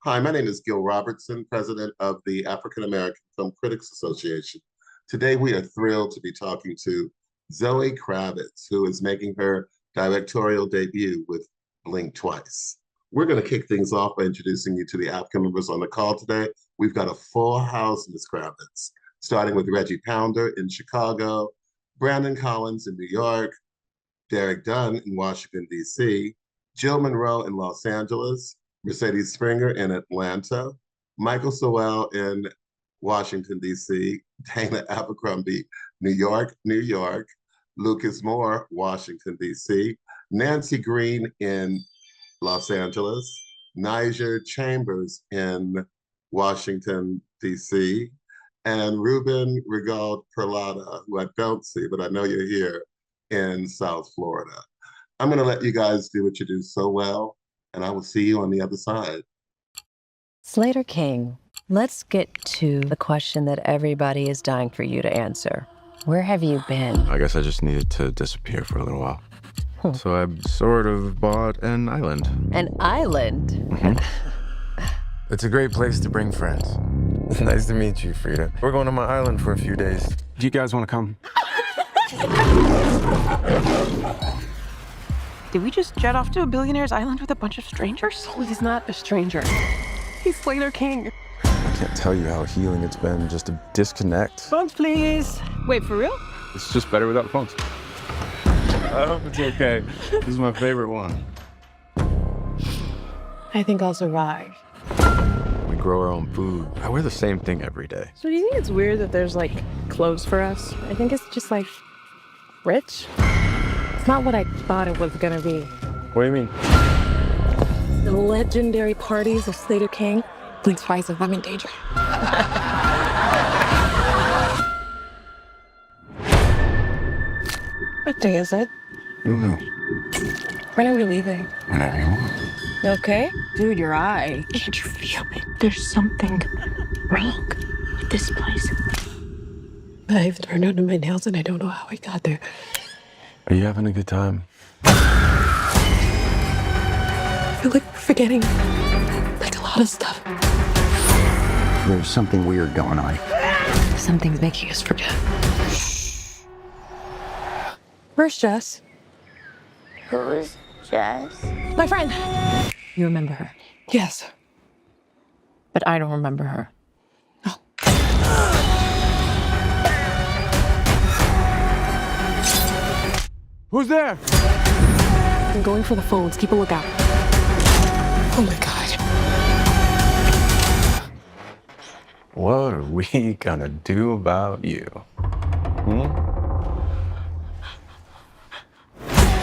Hi, my name is Gil Robertson, president of the African American Film Critics Association. Today, we are thrilled to be talking to Zoë Kravitz, who is making her directorial debut with Blink Twice. We're going to kick things off by introducing you to the AAFCA members on the call today. We've got a full house, Ms. Kravitz, starting with Reggie Ponder in Chicago, Brandon Collins in New York, Derek Dunn in Washington, D.C., Jill Monroe in Los Angeles, Mercedes Springer in Atlanta, Michael Sewell in Washington, D.C., Dana Abercrombie, New York, Lucas Moore, Washington, D.C., Nancy Green in Los Angeles, Niger Chambers in Washington, D.C., and Ruben Regal Perlada, who I don't see, but I know you're here, in South Florida. I'm going to let you guys do what you do so well, and I will see you on the other side. Slater King, let's get to the question that everybody is dying for you to answer. Where have you been? I guess I just needed to disappear for a little while. So I sort of bought an island. An island? Mm-hmm. It's a great place to bring friends. Nice to meet you, Frida. We're going to my island for a few days. Do you guys want to come? Did we just jet off to a billionaire's island with a bunch of strangers? Oh, he's not a stranger. He's Slater King. I can't tell you how healing it's been just to disconnect. Phones, please. Wait, for real? It's just better without phones. I hope it's okay. This is my favorite one. I think I'll survive. We grow our own food. I wear the same thing every day. So do you think it's weird that there's, like, clothes for us? I think it's just, like, rich. It's not what I thought it was gonna be. What do you mean? The legendary parties of Slater King. Blink Twice if I'm in danger. What day is it? I don't know. When are we leaving? Whenever you want. You okay? Dude, your eye. Can't you feel it? There's something wrong with this place. I've turned under my nails and I don't know how I got there. Are you having a good time? I feel like we're forgetting, like, a lot of stuff. There's something weird going on. Something's making us forget. Where's Jess? Who's Jess? My friend. You remember her, Yes. but I don't remember her. Oh. Who's there? I'm going for the phones. Keep a lookout. Oh my God. What are we gonna do about you?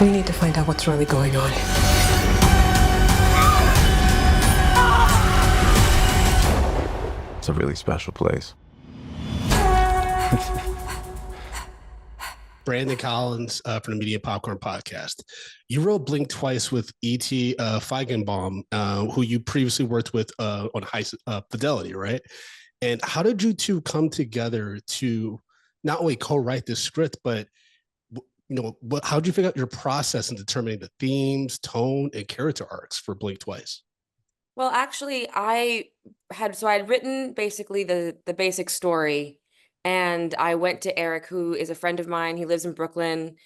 We need to find out what's really going on. It's a really special place. Brandon Collins from the Media Popcorn Podcast. You wrote Blink Twice with E.T. Feigenbaum, who you previously worked with on High Fidelity, right? And how did you two come together to not only co-write this script, but how did you figure out your process in determining the themes, tone, and character arcs for Blink Twice? Well, actually, I had written basically the basic story, and I went to Eric, who is a friend of mine. He lives in Brooklyn.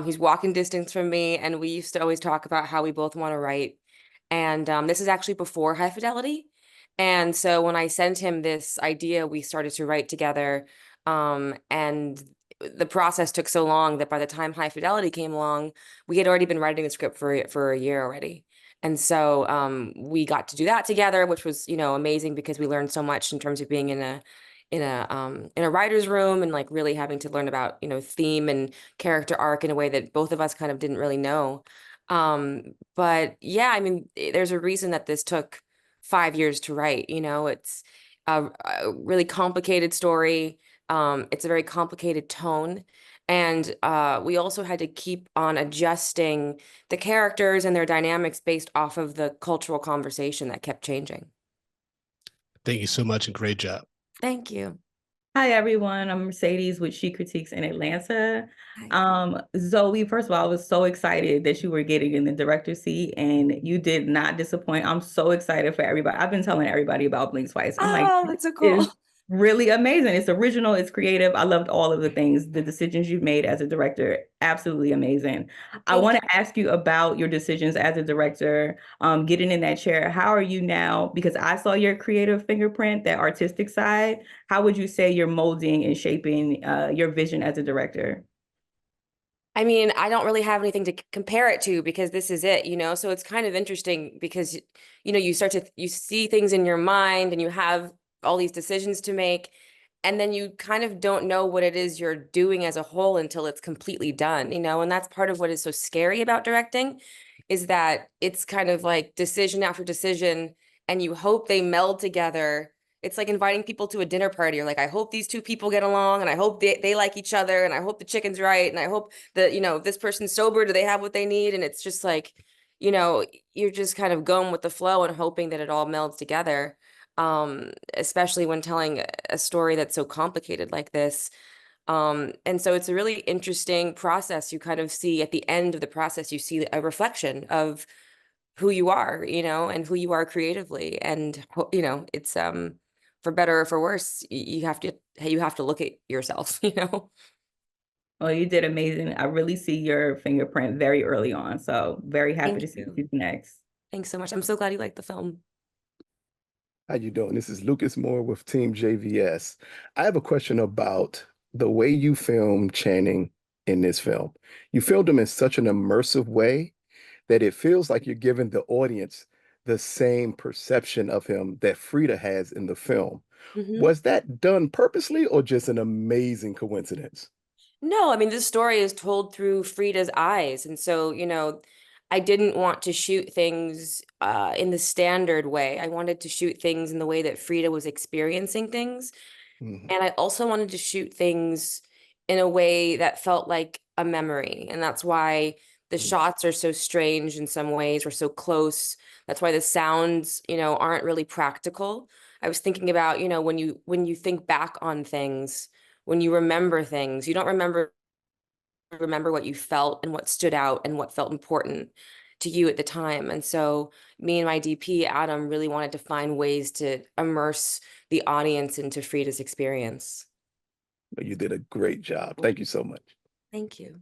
He's walking distance from me, and we used to always talk about how we both want to write. And this is actually before High Fidelity. And so when I sent him this idea, we started to write together. And the process took so long that by the time High Fidelity came along, we had already been writing the script for a year already. And so we got to do that together, which was, amazing because we learned so much in terms of being in a writer's room and like really having to learn about, theme and character arc in a way that both of us kind of didn't really know. But yeah, I mean, there's a reason that this took 5 years to write. It's a really complicated story. It's a very complicated tone. And we also had to keep on adjusting the characters and their dynamics based off of the cultural conversation that kept changing. Thank you so much and great job. Thank you. Hi everyone, I'm Mercedes with She Critiques in Atlanta. Hi. Zoe, first of all, I was so excited that you were getting in the director's seat and you did not disappoint. I'm so excited for everybody. I've been telling everybody about Blink Twice. I'm like, Oh, that's so it's cool. really amazing. It's original, it's creative. I loved all of the things, the decisions you've made as a director, absolutely amazing. I want to ask you about your decisions as a director, getting in that chair. How are you now? Because I saw your creative fingerprint, that artistic side. How would you say you're molding and shaping your vision as a director? I mean, I don't really have anything to compare it to because this is it, you know? So it's kind of interesting because, you know, you see things in your mind and you have all these decisions to make, and then you kind of don't know what it is you're doing as a whole until it's completely done, you know? And that's part of what is so scary about directing, is that it's kind of like decision after decision, and you hope they meld together. It's like inviting people to a dinner party. You're like, I hope these two people get along, and I hope they like each other, and I hope the chicken's right, and I hope that, you know, if this person's sober, do they have what they need? And it's just like, you know, you're just kind of going with the flow and hoping that it all melds together. Especially when telling a story that's so complicated like this. And so it's a really interesting process. You kind of see at the end of the process, you see a reflection of who you are, you know, and who you are creatively. And, you know, it's, for better or for worse, you have to look at yourself, you know? Well, you did amazing. I really see your fingerprint very early on. So very happy Thank to see you. you next. Thanks so much. I'm so glad you liked the film. How you doing? This is Lucas Moore with Team JVS. I have a question about the way you filmed Channing in this film. You filmed him in such an immersive way that it feels like you're giving the audience the same perception of him that Frida has in the film. Was that done purposely or just an amazing coincidence? No, I mean, this story is told through Frida's eyes. And so, you know, I didn't want to shoot things in the standard way. I wanted to shoot things in the way that Frida was experiencing things. Mhm. And I also wanted to shoot things in a way that felt like a memory. And that's why the shots are so strange in some ways, or so close. That's why the sounds, you know, aren't really practical. I was thinking about, you know, when you think back on things, when you remember things, you don't remember what you felt and what stood out and what felt important to you at the time. And so me and my DP, Adam, really wanted to find ways to immerse the audience into Frida's experience. You did a great job. Thank you so much. Thank you.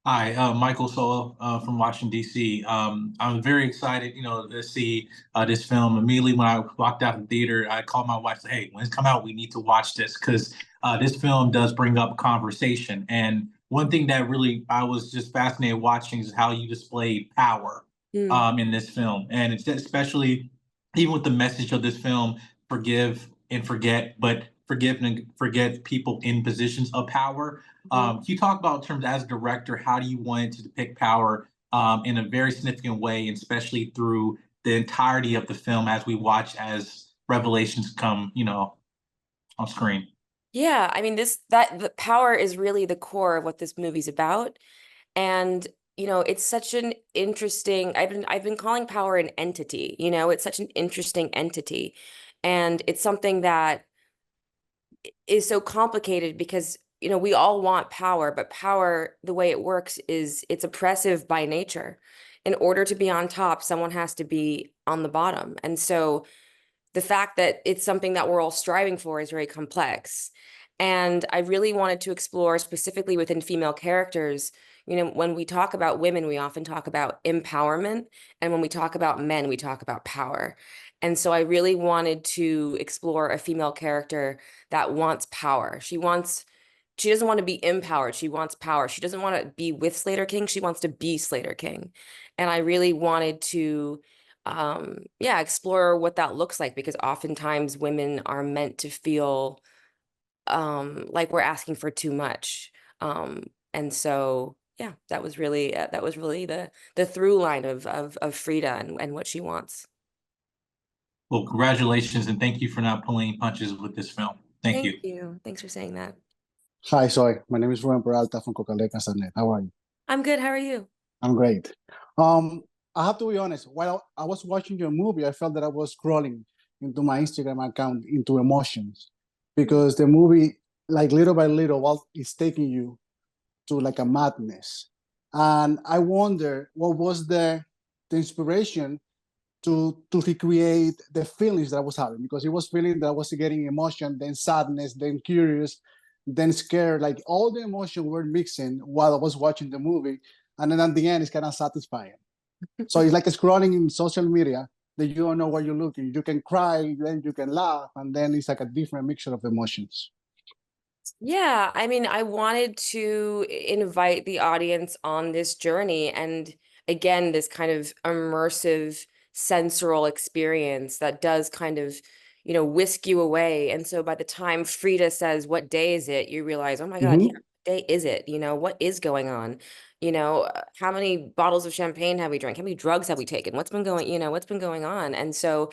Hi, Michael Solo from Washington, D.C. I'm very excited, you know, to see this film. Immediately when I walked out of the theater, I called my wife and said, hey, when it's come out, we need to watch this because this film does bring up conversation. And one thing that really I was just fascinated watching is how you displayed power in this film. And it's especially, even with the message of this film, forgive and forget, but forgive and forget people in positions of power. Can you talk about, in terms as a director, how do you want to depict power in a very significant way, and especially through the entirety of the film as we watch as revelations come, you know, on screen? Yeah, I mean, the power is really the core of what this movie's about. And, you know, it's such an interesting, I've been calling power an entity, you know, it's such an interesting entity. And it's something that is so complicated because, you know, we all want power, but power, the way it works is it's oppressive by nature. In order to be on top, someone has to be on the bottom. And so the fact that it's something that we're all striving for is very complex. And I really wanted to explore specifically within female characters. You know, when we talk about women, we often talk about empowerment. And when we talk about men, we talk about power. And so I really wanted to explore a female character that wants power. She doesn't want to be empowered. She wants power. She doesn't want to be with Slater King. She wants to be Slater King. And I really wanted to yeah, explore what that looks like, because oftentimes women are meant to feel like we're asking for too much. And so yeah, that was really the through line of Frida and what she wants. Well, congratulations, and thank you for not pulling punches with this film. Thank you. Thank you. Thanks for saying that. Hi, Zoe. My name is Ruben Peralta from Cocaleca.net. How are you? I'm good. How are you? I'm great. I have to be honest. While I was watching your movie, I felt that I was scrolling into my Instagram account into emotions, because the movie, like little by little, well, is taking you to like a madness. And I wonder what was the inspiration to recreate the feelings that I was having, because it was feeling that I was getting emotion, then sadness, then curious, then scared. Like all the emotion were mixing while I was watching the movie, and then at the end, it's kind of satisfying. So it's like scrolling in social media that you don't know where you're looking. You can cry, then you can laugh, and then it's like a different mixture of emotions. Yeah, I mean, I wanted to invite the audience on this journey, and again, this kind of immersive sensorial experience that does kind of, whisk you away. And so by the time Frida says, "What day is it?" you realize, oh my God, yeah, what day is it? What is going on? How many bottles of champagne have we drank? How many drugs have we taken? What's been going on? And so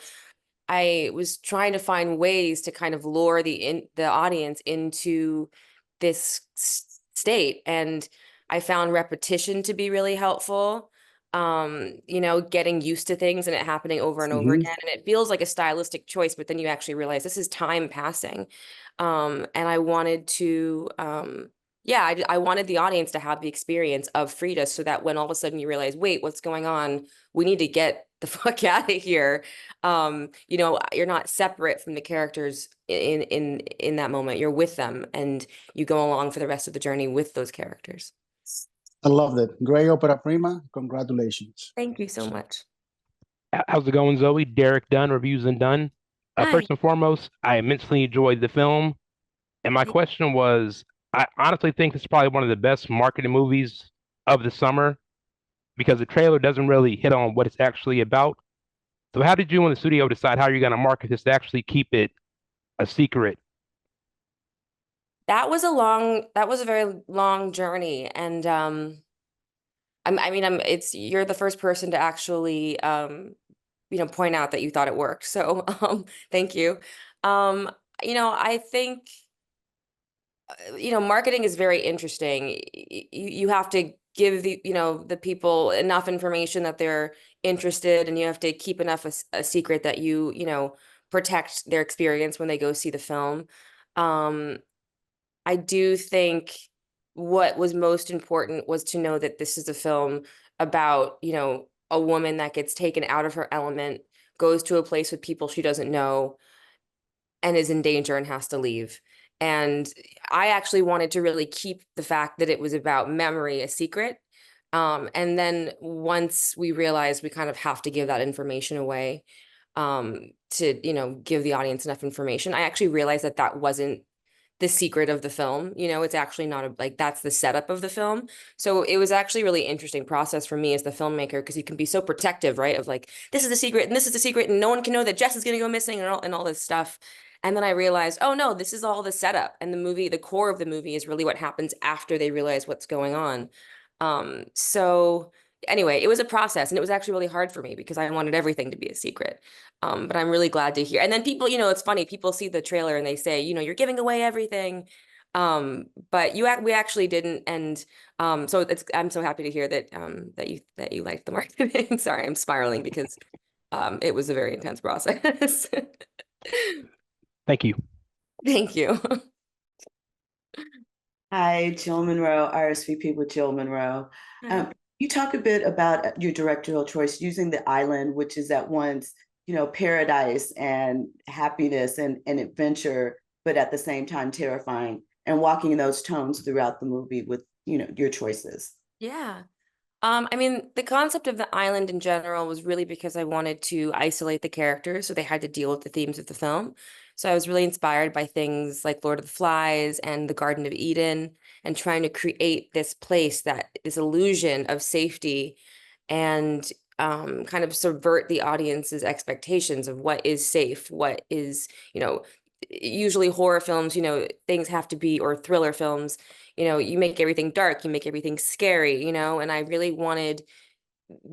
I was trying to find ways to kind of lure the audience into this state, and I found repetition to be really helpful. Getting used to things and it happening over and over again, and it feels like a stylistic choice, but then you actually realize this is time passing. And I wanted to, I wanted the audience to have the experience of Frida, so that when all of a sudden you realize, wait, what's going on? We need to get the fuck out of here. You're not separate from the characters in that moment. You're with them, and you go along for the rest of the journey with those characters. I loved it. Great opera prima. Congratulations. Thank you so much. How's it going, Zoe? Derek Dunn, Reviews and Done. First and foremost, I immensely enjoyed the film. And my question was, I honestly think this is probably one of the best marketed movies of the summer, because the trailer doesn't really hit on what it's actually about. So how did you and the studio decide how you're going to market this to actually keep it a secret? That was a very long journey. And you're the first person to actually point out that you thought it worked. So thank you. I think marketing is very interesting. You have to give the people enough information that they're interested, and you have to keep enough a secret that you protect their experience when they go see the film. I do think what was most important was to know that this is a film about, a woman that gets taken out of her element, goes to a place with people she doesn't know, and is in danger and has to leave. And I actually wanted to really keep the fact that it was about memory a secret. And then once we realized we kind of have to give that information away, to, give the audience enough information, I actually realized that that wasn't the secret of the film. It's actually not that's the setup of the film. So it was actually a really interesting process for me as the filmmaker, because you can be so protective, right? Of like, this is the secret and this is the secret, and no one can know that Jess is going to go missing and all this stuff. And then I realized, oh no, this is all the setup, and the core of the movie is really what happens after they realize what's going on. So anyway, it was a process, and it was actually really hard for me because I wanted everything to be a secret. But I'm really glad to hear. And then people, it's funny, people see the trailer and they say, you're giving away everything. But we actually didn't. And so I'm so happy to hear that that you liked the marketing. Sorry, I'm spiraling because it was a very intense process. Thank you. Thank you. Hi, Jill Monroe, RSVP with Jill Monroe. You talk a bit about your directorial choice using the island, which is at once, paradise and happiness and adventure, but at the same time terrifying, and walking in those tones throughout the movie with, your choices. Yeah. The concept of the island in general was really because I wanted to isolate the characters, so they had to deal with the themes of the film. So I was really inspired by things like Lord of the Flies and the Garden of Eden, and trying to create this place, this illusion of safety, and kind of subvert the audience's expectations of what is safe, what is, usually horror films, things have to be, or thriller films, you make everything dark, you make everything scary, and I really wanted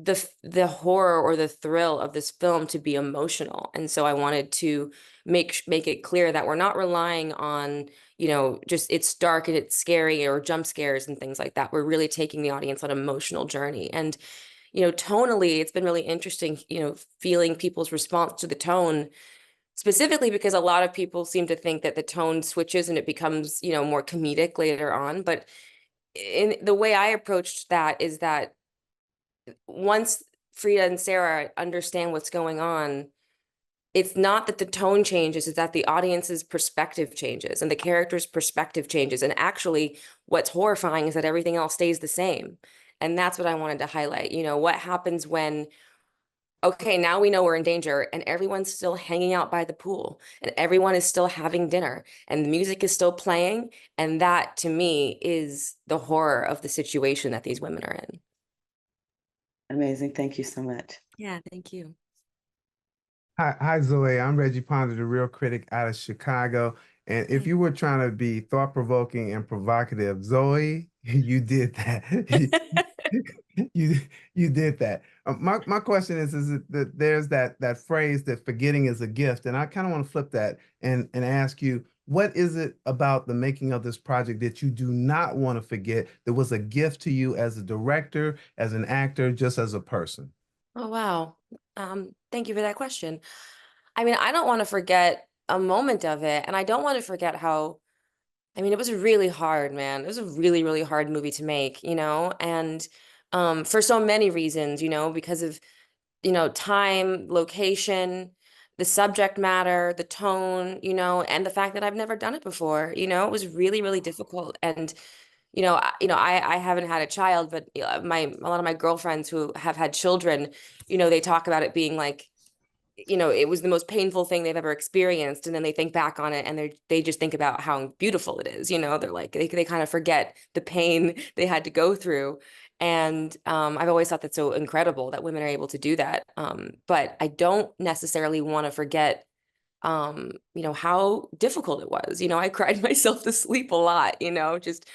the horror or the thrill of this film to be emotional. And so I wanted to make it clear that we're not relying on, just it's dark and it's scary or jump scares and things like that. We're really taking the audience on an emotional journey. And, tonally, it's been really interesting, feeling people's response to the tone, specifically because a lot of people seem to think that the tone switches and it becomes, more comedic later on. But in the way I approached that is that once Frida and Sarah understand what's going on, it's not that the tone changes, it's that the audience's perspective changes and the character's perspective changes. And actually, what's horrifying is that everything else stays the same. And that's what I wanted to highlight. What happens when, okay, now we know we're in danger and everyone's still hanging out by the pool and everyone is still having dinner and the music is still playing. And that to me is the horror of the situation that these women are in. Amazing. Thank you so much. Yeah, thank you. Hi, Zoe. I'm Reggie Ponder, the real critic out of Chicago. And if you were trying to be thought-provoking and provocative, Zoe, you did that. You did that. My question is that there's that phrase that forgetting is a gift, and I kind of want to flip that and ask you, what is it about the making of this project that you do not want to forget that was a gift to you as a director, as an actor, just as a person? Oh, wow. Thank you for that question. I mean, I don't want to forget a moment of it, and I don't want to forget how, it was really hard, man. It was a really, really hard movie to make, and for so many reasons, because of, time, location, the subject matter, the tone, and the fact that I've never done it before, it was really, really difficult. And I haven't had a child, but a lot of my girlfriends who have had children, they talk about it being like, it was the most painful thing they've ever experienced. And then they think back on it and they just think about how beautiful it is. They're like, they kind of forget the pain they had to go through. And I've always thought that's so incredible that women are able to do that. But I don't necessarily want to forget how difficult it was. I cried myself to sleep a lot, just,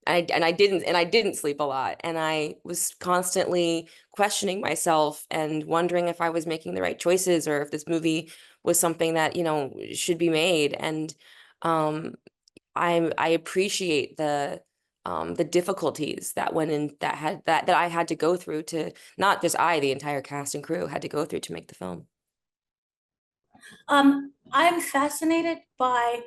I didn't sleep a lot. And I was constantly questioning myself and wondering if I was making the right choices or if this movie was something that, should be made. And I appreciate the difficulties that went in that I had to go through to, not just the entire cast and crew had to go through to make the film. I'm fascinated by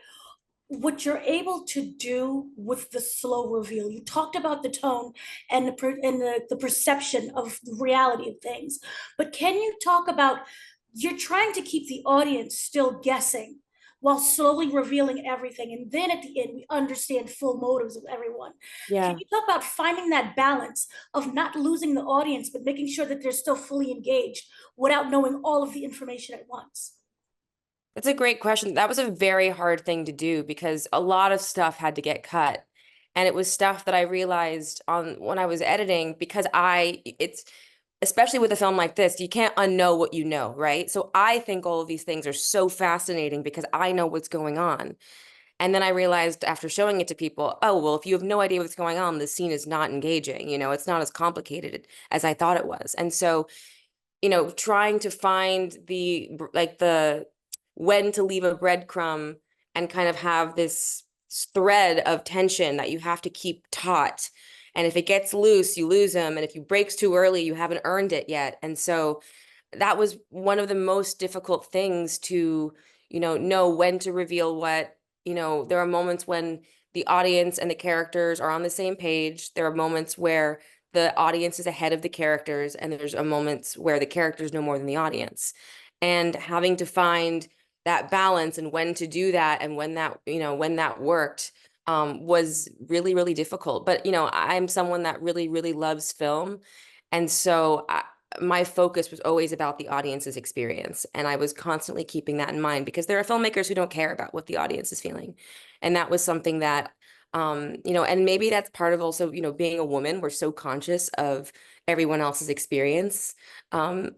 what you're able to do with the slow reveal. You talked about the tone and the perception of the reality of things, but can you talk about, you're trying to keep the audience still guessing while slowly revealing everything, and then at the end we understand full motives of everyone. Yeah. Can you talk about finding that balance of not losing the audience but making sure that they're still fully engaged without knowing all of the information at once? That's a great question. That was a very hard thing to do because a lot of stuff had to get cut. And it was stuff that I realized when I was editing, because it's especially with a film like this, you can't unknow what you know, right? So I think all of these things are so fascinating because I know what's going on. And then I realized after showing it to people, oh, well, if you have no idea what's going on, the scene is not engaging, it's not as complicated as I thought it was. And so, trying to find the when to leave a breadcrumb and kind of have this thread of tension that you have to keep taut. And if it gets loose, you lose them. And if you breaks too early, you haven't earned it yet. And so that was one of the most difficult things to, know when to reveal what. There are moments when the audience and the characters are on the same page. There are moments where the audience is ahead of the characters, and there's moments where the characters know more than the audience. And having to find that balance and when to do that and when that worked was really, really difficult. But, I'm someone that really, really loves film. And so my focus was always about the audience's experience. And I was constantly keeping that in mind because there are filmmakers who don't care about what the audience is feeling. And that was something that, and maybe that's part of also, being a woman, we're so conscious of everyone else's experience.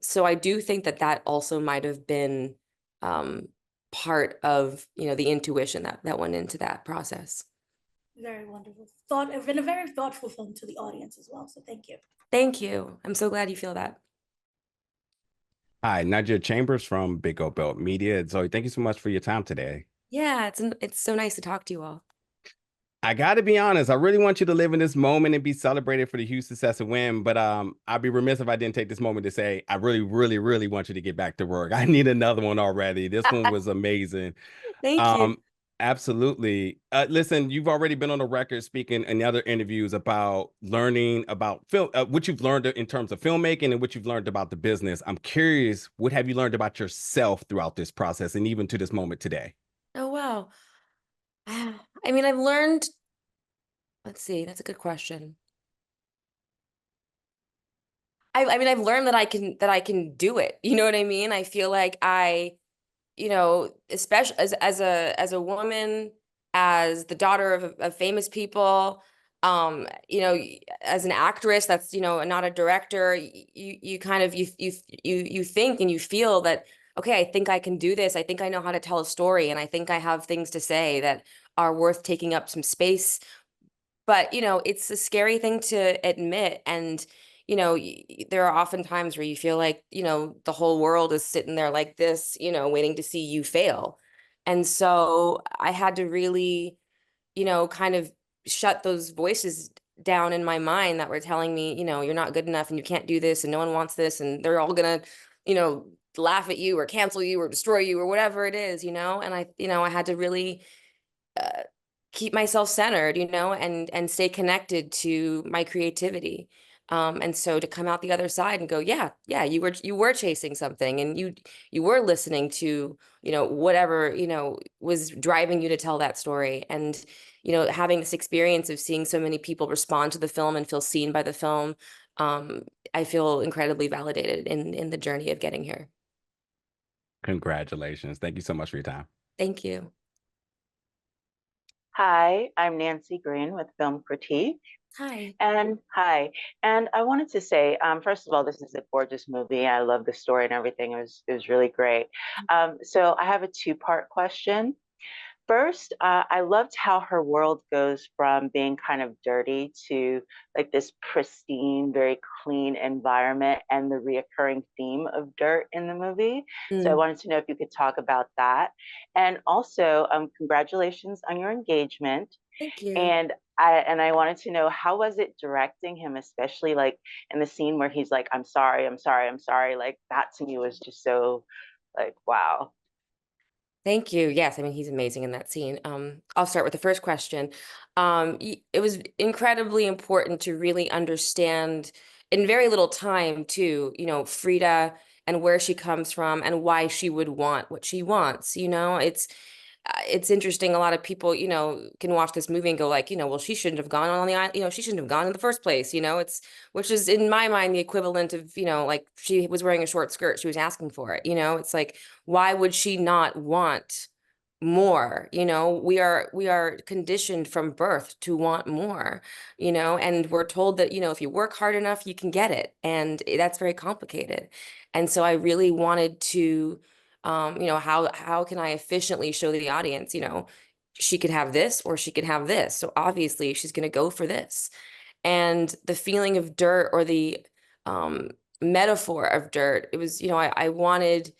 So I do think that also might have been part of the intuition that went into that process. Very wonderful thought, and a very thoughtful film to the audience as well. So thank you. Thank you. I'm so glad you feel that. Hi, Nadia Chambers from Big O Belt Media. Zoe, thank you so much for your time today. Yeah, it's so nice to talk to you all. I got to be honest. I really want you to live in this moment and be celebrated for the huge success and win. But I'd be remiss if I didn't take this moment to say I really, really, really want you to get back to work. I need another one already. This one was amazing. Thank you. Absolutely. Listen, you've already been on the record speaking in other interviews about learning about film, what you've learned in terms of filmmaking and what you've learned about the business. I'm curious, what have you learned about yourself throughout this process and even to this moment today? Oh, wow. I mean, I've learned, let's see, that's a good question. I mean, I've learned that I can do it. You know what I mean? I feel like especially as a woman, as the daughter of famous people, as an actress that's, not a director, you kind of you think and you feel that, okay, I think I can do this. I think I know how to tell a story, and I think I have things to say that are worth taking up some space. But, it's a scary thing to admit. And, there are often times where you feel like, the whole world is sitting there like this, waiting to see you fail. And so I had to really, kind of shut those voices down in my mind that were telling me, you're not good enough and you can't do this and no one wants this and they're all gonna, laugh at you or cancel you or destroy you or whatever it is, and I had to really keep myself centered, and stay connected to my creativity. And so to come out the other side and go, yeah, you were chasing something, and you were listening to, whatever, was driving you to tell that story. And, having this experience of seeing so many people respond to the film and feel seen by the film, I feel incredibly validated in the journey of getting here. Congratulations. Thank you so much for your time. Thank you. Hi, I'm Nancy Green with Film Critique. Hi. And I wanted to say, first of all, this is a gorgeous movie. I love the story and everything. It was really great. So I have a two-part question. First, I loved how her world goes from being kind of dirty to like this pristine, very clean environment, and the reoccurring theme of dirt in the movie. So I wanted to know if you could talk about that. And also, congratulations on your engagement. Thank you. And I wanted to know, how was it directing him, especially like in the scene where he's like, I'm sorry, I'm sorry, I'm sorry. Like that to me was just so like, wow. Thank you. Yes, I mean, he's amazing in that scene. I'll start with the first question. It was incredibly important to really understand in very little time too, Frida and where she comes from and why she would want what she wants. It's interesting. A lot of people, can watch this movie and go like, well, she shouldn't have gone on the island. She shouldn't have gone in the first place. Which is in my mind the equivalent of, like she was wearing a short skirt. She was asking for it. It's like, why would she not want more? We are conditioned from birth to want more, and we're told that, if you work hard enough, you can get it. And that's very complicated. And so I really wanted to how can I efficiently show the audience, she could have this or she could have this. So obviously she's going to go for this. And the feeling of dirt, or the metaphor of dirt, it was, I wanted,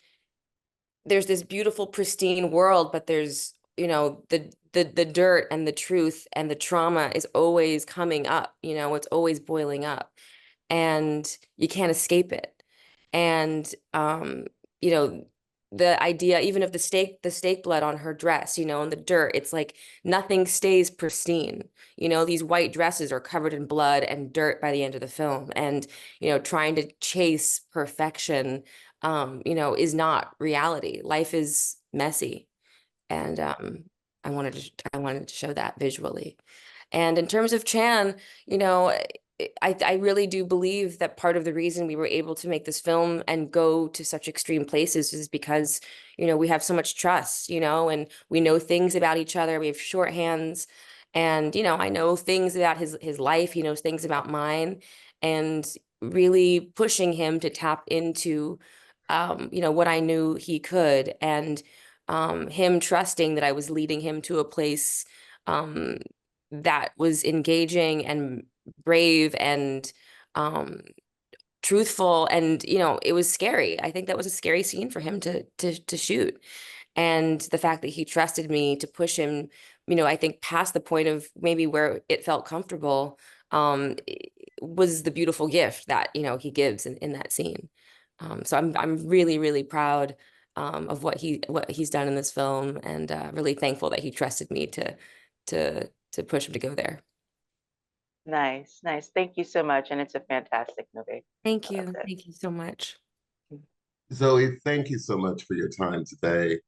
there's this beautiful, pristine world, but there's, the dirt and the truth and the trauma is always coming up, it's always boiling up, and you can't escape it. And, the idea even of the steak blood on her dress, and the dirt, it's like nothing stays pristine. These white dresses are covered in blood and dirt by the end of the film. And, trying to chase perfection, is not reality. Life is messy. And I wanted to show that visually. And in terms of Chan, I really do believe that part of the reason we were able to make this film and go to such extreme places is because, we have so much trust, and we know things about each other. We have shorthands, and, I know things about his life. He knows things about mine, and really pushing him to tap into, what I knew he could, and him trusting that I was leading him to a place that was engaging and brave and truthful. And it was scary. I think that was a scary scene for him to shoot. And the fact that he trusted me to push him you know, I think past the point of maybe where it felt comfortable, was the beautiful gift that, you know, he gives in that scene. So I'm really, really proud of what he's done in this film, and really thankful that he trusted me to push him to go there. Nice, nice. Thank you so much. And it's a fantastic movie. Thank you. Thank you so much. Zoe, thank you so much for your time today.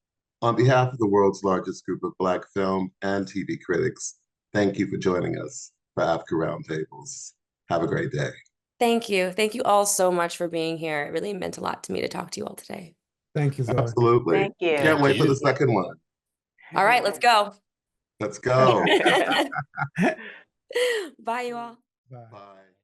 On behalf of the world's largest group of Black film and TV critics, thank you for joining us for AAFCA Roundtables. Have a great day. Thank you. Thank you all so much for being here. It really meant a lot to me to talk to you all today. Thank you, Zoe. Absolutely. Thank you. Can't wait for the second one. All right, let's go. Let's go. Bye, you all. Bye. Bye.